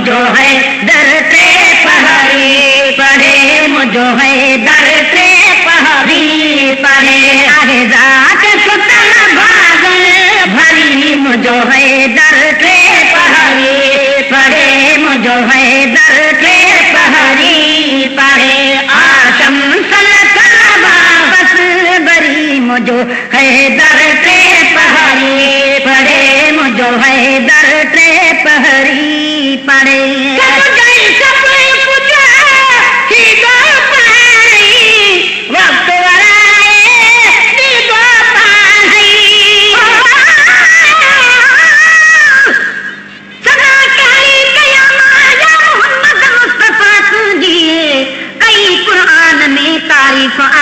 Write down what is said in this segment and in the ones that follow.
मुझो है दर पे पहाड़ी पढ़े मुझो है दर पे पहाड़ी पढ़े आहे जात सुतन भागल भरी मुझो है दर पे पहाड़ी पढ़े मुझो है दर पे पहाड़ी पढ़े आशम सलतन वापस बरी मुझो है दर पे पहाड़ी पढ़े मुझो है दर पे पहाड़ी पढ़े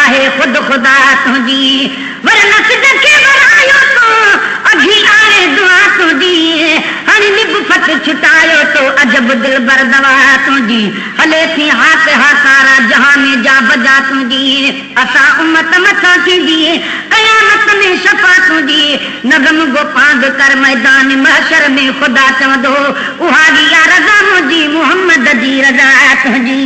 आहे खुद खुदा तुझी वरना सिदके बनायो तो अभी आए दुआ तुझी हनी निबफत छुटायो तो अजब दिल बरदवा तुझी हले थी हाथ हा सारा जहां में जा बजा तुझी असा उम्मत मथा थींदी कयामत में शफा तुझी नगम गोपांग कर मैदान महशर में खुदा चवंदो उहागी या रज़ा मुझी मोहम्मद जी रज़ा तुझी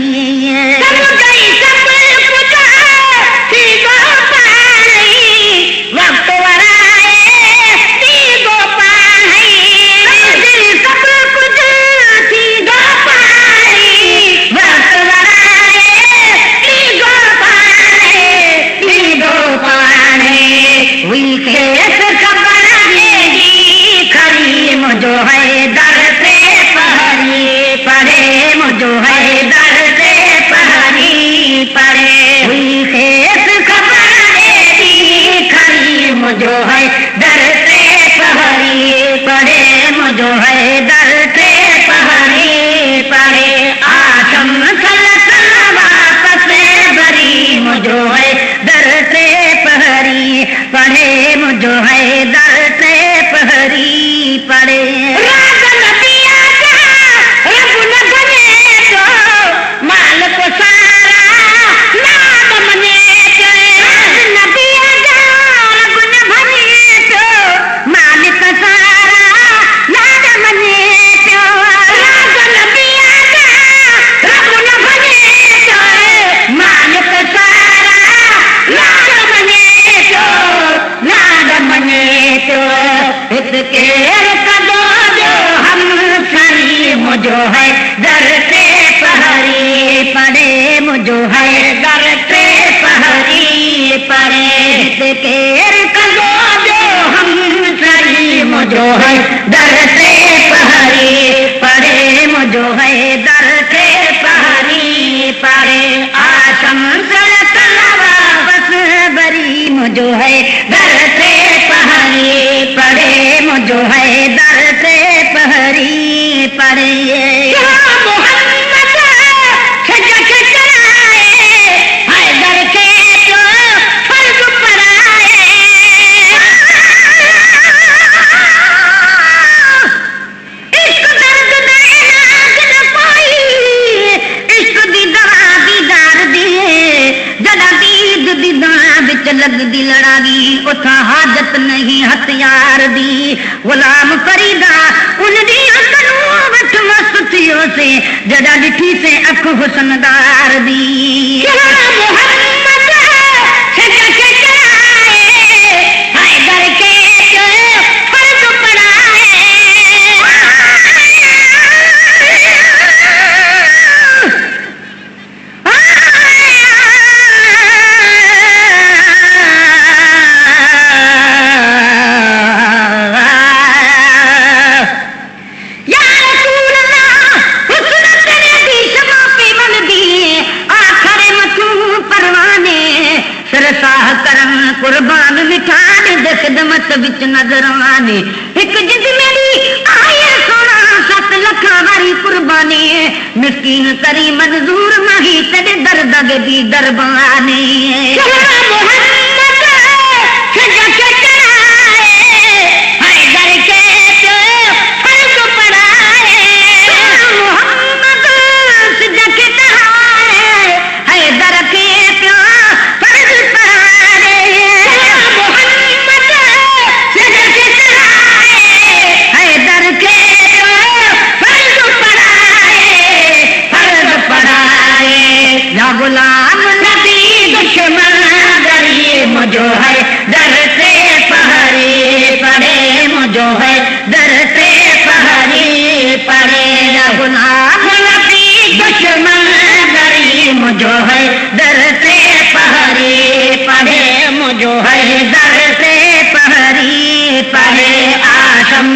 मुझो है दर पे पहाड़ी पढ़े मुझो है दर पे पहाड़ी पढ़े हुई खेत खबर दी खरी मुझो है दर पे पहाड़ी पढ़े मुझो है दर पे पहाड़ी पढ़े आशम सलतन वापस भरी मुझो है दर पे पहाड़ी पढ़े मुझो है दर पे पहाड़ी पढ़े मुझो है दर पे पहाड़ी पढ़े मुझो है दर पे पहाड़ी पढ़े केर कदो जो हम सही मुझो है दर पे पहाड़ी पढ़े मुझो है दर पे पहाड़ी पढ़े आशम सलतन वापस बरी मुझो है दर पे पहाड़ी पढ़े मुझो है दर पे पहाड़ी पढ़े लगदी लड़ागी उथा हाजत नहीं हथियार दी गुलाम फरीदा उन दी अकनू वठ मस्त थियो से जड़ा डिठी से अख हुसनदार दी कुर्बान मिठान दे खिदमत विच नजर आने एक जिद मेरी आए सोना 7 लख वारी कुर्बानी मिस्कीन तरी मंजूर नहीं तेरे दर्द दे दी दरबाने मुझो है दर से पहरी पढ़े आशम